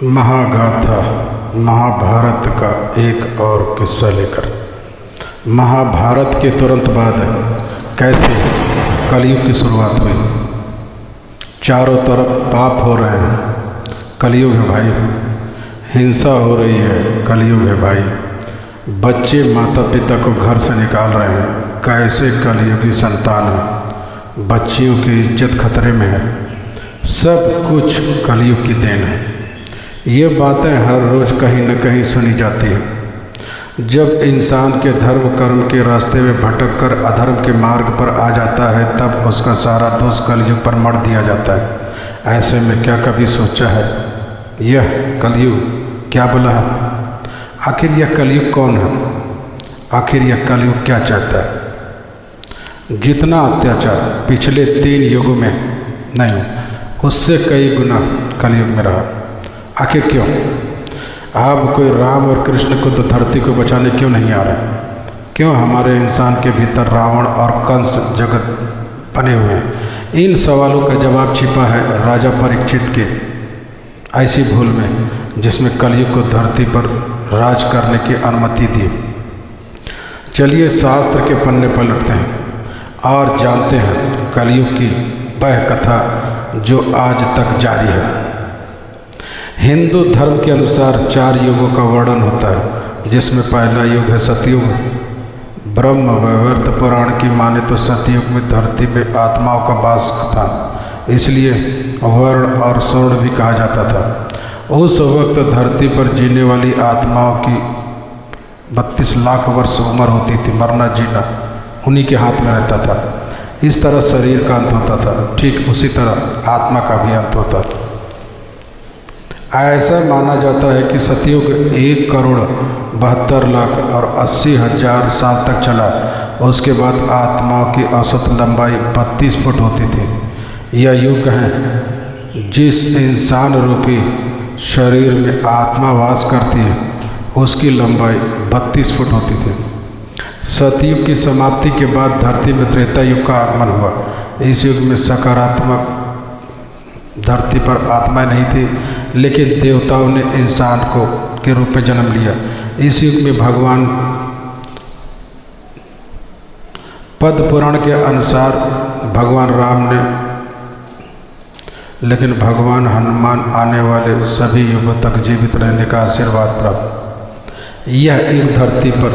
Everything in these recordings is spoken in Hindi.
महागाथा महाभारत का एक और किस्सा लेकर। महाभारत के तुरंत बाद कैसे कलयुग की शुरुआत हुई। चारों तरफ पाप हो रहे हैं, कलयुग है भाई। हिंसा हो रही है, कलयुग है भाई। बच्चे माता पिता को घर से निकाल रहे हैं, कैसे कलयुगी संतान है। बच्चियों की इज्जत खतरे में है। सब कुछ कलयुग की देन है। ये बातें हर रोज़ कहीं न कहीं सुनी जाती हैं। जब इंसान के धर्म कर्म के रास्ते में भटक कर अधर्म के मार्ग पर आ जाता है, तब उसका सारा दोष कलयुग पर मढ़ दिया जाता है। ऐसे में क्या कभी सोचा है यह कलयुग क्या बोला है? आखिर यह कलयुग कौन है? आखिर यह कलयुग क्या चाहता है? जितना अत्याचार पिछले 3 युगों में नहीं, उससे कई गुना कलयुग में रहा। आखिर क्यों? अब कोई राम और कृष्ण को तो धरती को बचाने क्यों नहीं आ रहे? क्यों हमारे इंसान के भीतर रावण और कंस जगत बने हुए हैं? इन सवालों का जवाब छिपा है राजा परीक्षित के ऐसी भूल में, जिसमें कलयुग को धरती पर राज करने की अनुमति दी। चलिए शास्त्र के पन्ने पलटते हैं और जानते हैं कलयुग की वह कथा जो आज तक जारी है। हिंदू धर्म के अनुसार 4 युगों का वर्णन होता है, जिसमें पहला युग है सतयुग। ब्रह्म वैवर्त पुराण की माने तो सतयुग में धरती पे आत्माओं का वास था, इसलिए वर्ण और स्वर्ण भी कहा जाता था। उस वक्त धरती पर जीने वाली आत्माओं की 32 लाख वर्ष उम्र होती थी। मरना जीना उन्हीं के हाथ में रहता था। इस तरह शरीर का अंत होता था, ठीक उसी तरह आत्मा का भी अंत होता था। ऐसा माना जाता है कि सतयुग 1,72,80,000 साल तक चला। उसके बाद आत्माओं की औसत लंबाई 32 फुट होती थी। यह युग है जिस इंसान रूपी शरीर में आत्मा वास करती है, उसकी लंबाई 32 फुट होती थी। सतयुग की समाप्ति के बाद धरती में त्रेता युग का आगमन हुआ। इस युग में सकारात्मक धरती पर आत्माएं नहीं थी, लेकिन देवताओं ने इंसान को के रूप में जन्म लिया। इस युग में भगवान पद्म पुराण के अनुसार भगवान राम ने, लेकिन भगवान हनुमान आने वाले सभी युगों तक जीवित रहने का आशीर्वाद प्राप्त। यह युग धरती पर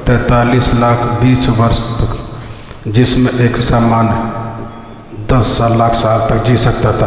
43 लाख 20 वर्ष तक, जिसमें एक सामान्य 10 लाख साल तक जी सकता था।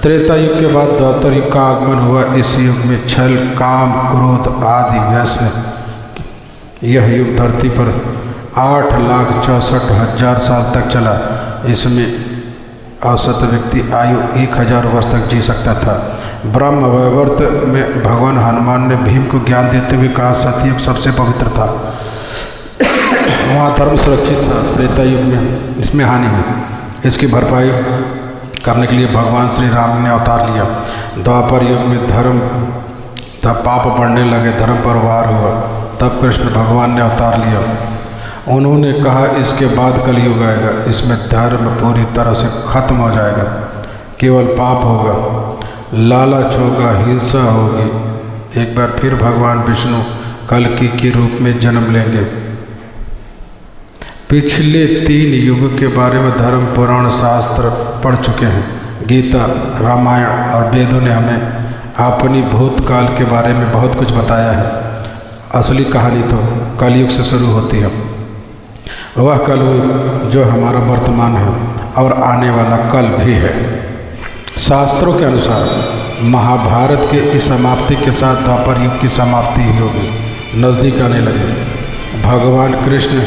त्रेता युग के बाद द्वापर युग का आगमन हुआ। इस युग में छल, काम, क्रोध आदि व्यसन। यह युग धरती पर 8,64,000 साल तक चला। इसमें औसत व्यक्ति आयु 1000 वर्ष तक जी सकता था। ब्रह्म वैवर्त में भगवान हनुमान ने भीम को ज्ञान देते हुए कहा सतयुग सबसे पवित्र था, वहाँ धर्म सुरक्षित था। त्रेता युग में इसमें हानि हुई। इसकी भरपाई करने के लिए भगवान श्री राम ने अवतार लिया। द्वापर युग में धर्म तब पाप बढ़ने लगे, धर्म पर वार हुआ। तब कृष्ण भगवान ने अवतार लिया। उन्होंने कहा इसके बाद कलयुग आएगा, इसमें धर्म पूरी तरह से खत्म हो जाएगा, केवल पाप होगा, लालच होगा, हिंसा होगी। एक बार फिर भगवान विष्णु कल्कि के रूप में जन्म लेंगे। पिछले 3 युगों के बारे में धर्म पुराण शास्त्र पढ़ चुके हैं। गीता, रामायण और वेदों ने हमें अपनी भूतकाल के बारे में बहुत कुछ बताया है। असली कहानी तो कलयुग से शुरू होती है। वह कलयुग जो हमारा वर्तमान है और आने वाला कल भी है। शास्त्रों के अनुसार महाभारत के इस समाप्ति के साथ द्वापर युग की समाप्ति ही होगी, नज़दीक आने लगी। भगवान कृष्ण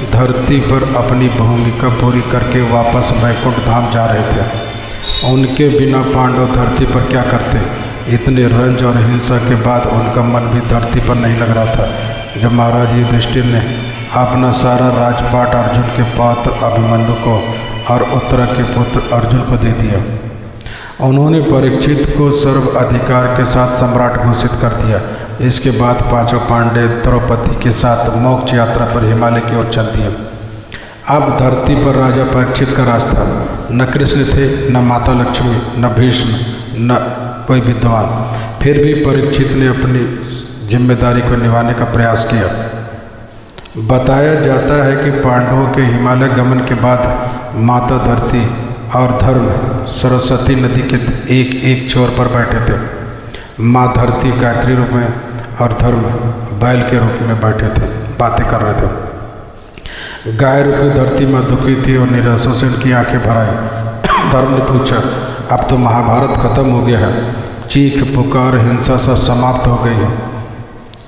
धरती पर अपनी भूमिका पूरी करके वापस वैकुंठ धाम जा रहे थे। उनके बिना पांडव धरती पर क्या करते? इतने रंज और हिंसा के बाद उनका मन भी धरती पर नहीं लग रहा था। जब महाराज युधिष्ठिर ने अपना सारा राजपाट अर्जुन के पौत्र अभिमन्यु को और उत्तरा के पुत्र अर्जुन को दे दिया, उन्होंने परीक्षित को सर्व अधिकार के साथ सम्राट घोषित कर दिया। इसके बाद 5 पांडे द्रौपदी के साथ मोक्ष यात्रा पर हिमालय की ओर चल दिए। अब धरती पर राजा परीक्षित का राज था। न कृष्ण थे, न माता लक्ष्मी, न भीष्म, न कोई विद्वान। फिर भी परीक्षित ने अपनी जिम्मेदारी को निभाने का प्रयास किया। बताया जाता है कि पांडवों के हिमालय गमन के बाद माता धरती और धर्म सरस्वती नदी के एक एक छोर पर बैठे थे। माँ धरती गायत्री रूप में और धर्म बैल के रूप में बैठे थे, बातें कर रहे थे। गाय रूपी धरती माँ दुखी थी और निराशा से उनकी आंखें भर आई। धर्म ने पूछा, अब तो महाभारत खत्म हो गया है, चीख पुकार हिंसा सब समाप्त हो गई है,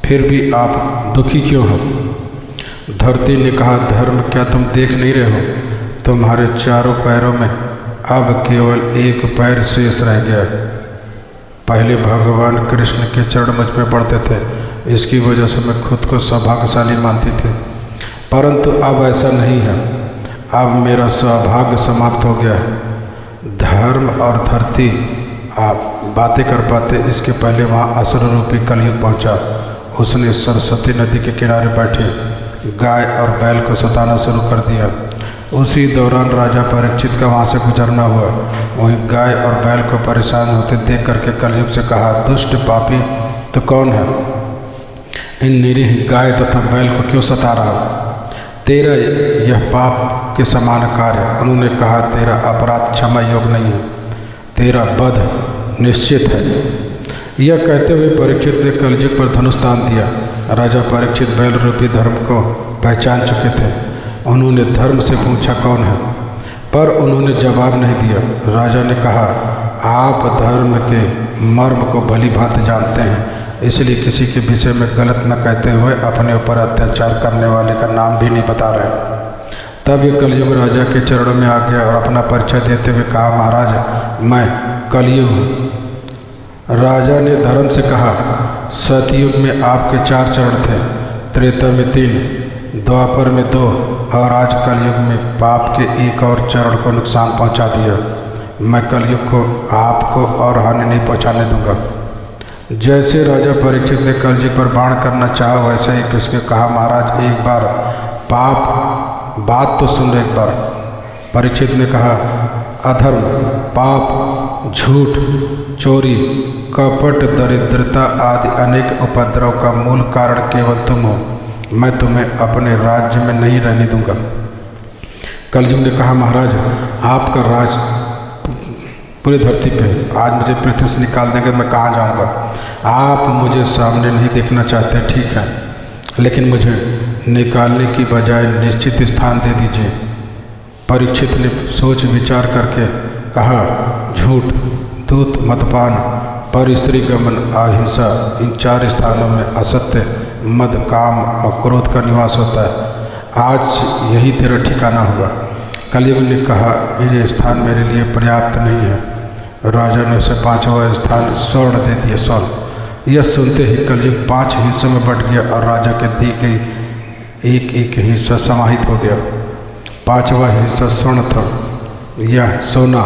फिर भी आप दुखी क्यों हो? धरती ने कहा, धर्म क्या तुम देख नहीं रहे हो? तुम्हारे चारों पैरों में अब केवल एक पैर शेष रह गया है। पहले भगवान कृष्ण के चरण मुझ में पड़ते थे, इसकी वजह से मैं खुद को सौभाग्यशाली मानती थी, परंतु अब ऐसा नहीं है। अब मेरा सौभाग्य समाप्त हो गया है। धर्म और धरती आप बातें कर पाते इसके पहले वहाँ असुर रूपी कलयुग पहुँचा। उसने सरस्वती नदी के किनारे बैठे गाय और बैल को सताना शुरू कर दिया। उसी दौरान राजा परीक्षित का वहाँ से गुजरना हुआ। वहीं गाय और बैल को परेशान होते देख करके कलयुग से कहा, दुष्ट पापी तो कौन है? इन निरीह गाय तथा बैल को क्यों सता रहा? तेरा यह पाप के समान कार्य। उन्होंने कहा, तेरा अपराध क्षमा योग्य नहीं है, तेरा वध निश्चित है। यह कहते हुए परीक्षित ने कलयुग पर धनुष तान दिया। राजा परीक्षित बैल रूपी धर्म को पहचान चुके थे। उन्होंने धर्म से पूछा, कौन है? पर उन्होंने जवाब नहीं दिया। राजा ने कहा, आप धर्म के मर्म को भली भांति जानते हैं, इसलिए किसी के विषय में गलत न कहते हुए अपने ऊपर अत्याचार करने वाले का नाम भी नहीं बता रहे। तब ये कलयुग राजा के चरणों में आ गया और अपना परिचय देते हुए कहा, महाराज मैं कलयुग हूँ। राजा ने धर्म से कहा, सतयुग में आपके 4 चरण थे, त्रेता में 3, द्वापर में 2 और आज कलयुग में पाप के एक और चरण को नुकसान पहुंचा दिया। मैं कलयुग को आपको और हानि नहीं पहुंचाने दूंगा। जैसे राजा परीक्षित ने कलयुग पर बाण करना चाहा, वैसे ही किसके कहा, महाराज एक बार पाप बात तो सुन एक बार। परीक्षित ने कहा, अधर्म, पाप, झूठ, चोरी, कपट, दरिद्रता आदि अनेक उपद्रव का मूल कारण केवल तुम हो। मैं तुम्हें अपने राज्य में नहीं रहने दूंगा। कलयुग ने कहा, महाराज आपका राज पूरी धरती पे, आज मुझे पृथ्वी से निकाल देंगे, मैं कहाँ जाऊंगा? आप मुझे सामने नहीं देखना चाहते, ठीक है, लेकिन मुझे निकालने की बजाय निश्चित स्थान दे दीजिए। परीक्षित ने सोच विचार करके कहा, झूठ, दूत, मदपान, पर स्त्री गमन, अहिंसा, इन 4 स्थानों में असत्य, मद, काम और क्रोध का निवास होता है। आज यही तेरा ठिकाना होगा। कलयुग ने कहा, ये स्थान मेरे लिए पर्याप्त नहीं है। राजा ने उसे 5वां स्थान स्वर्ण दे दिया, स्वर्ण। यह सुनते ही कलयुग 5 हिस्सों में बट गया और राजा के दी गई एक एक हिस्सा समाहित हो गया। 5वां हिस्सा स्वर्ण था, यह सोना।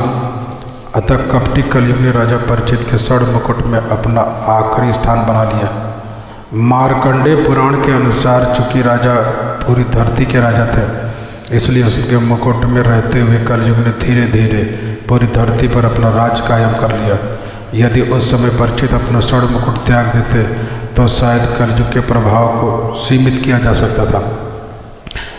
अतः कपटी कलयुग ने राजा परीक्षित के स्वर्ण मुकुट में अपना आखिरी स्थान बना लिया। मार्कंडेय पुराण के अनुसार चूंकि राजा पूरी धरती के राजा थे, इसलिए उसके मुकुट में रहते हुए कलयुग ने धीरे धीरे पूरी धरती पर अपना राज कायम कर लिया। यदि उस समय परीक्षित अपना स्वर्ण मुकुट त्याग देते तो शायद कलयुग के प्रभाव को सीमित किया जा सकता था।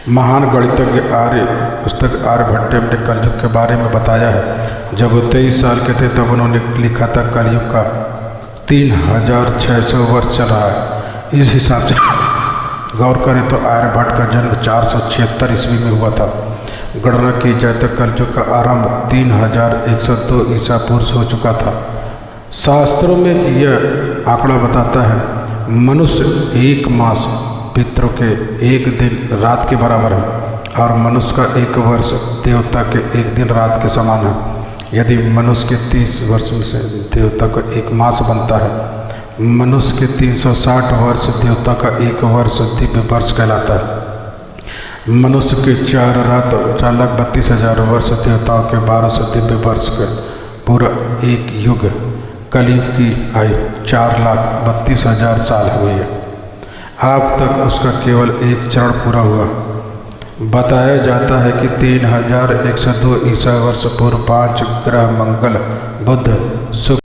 महान गणितज्ञ आर्य पुस्तक आर्यभट्ट ने कलयुग के बारे में बताया है। जब वो 23 साल के थे तब उन्होंने लिखा था, कलयुग का 3600 वर्ष चल रहा है। इस हिसाब से गौर करें तो आर्यभट्ट का जन्म 476 ईस्वी में हुआ था। गणना की जाए तो कलयुग का आरंभ 3102 ईसा पूर्व से हो चुका था। शास्त्रों में यह आंकड़ा बताता है, मनुष्य 1 मास पितरों के 1 दिन रात के बराबर है और मनुष्य का 1 वर्ष देवता के 1 दिन रात के समान है। यदि मनुष्य के 30 वर्षों से देवता का 1 मास बनता है, मनुष्य के 360 वर्ष देवता का 1 वर्ष दिव्य वर्ष कहलाता है। मनुष्य के 4 रात 4,32,000 वर्ष, देवताओं के 1200 दिव्य वर्ष का पूरा 1 युग। कलयुग की आयु 4,32,000 साल हुई है। अब तक उसका केवल 1 चरण पूरा हुआ। बताया जाता है कि 3102 ईसा वर्ष पूर्व 5 ग्रह मंगल, बुध, शुक्र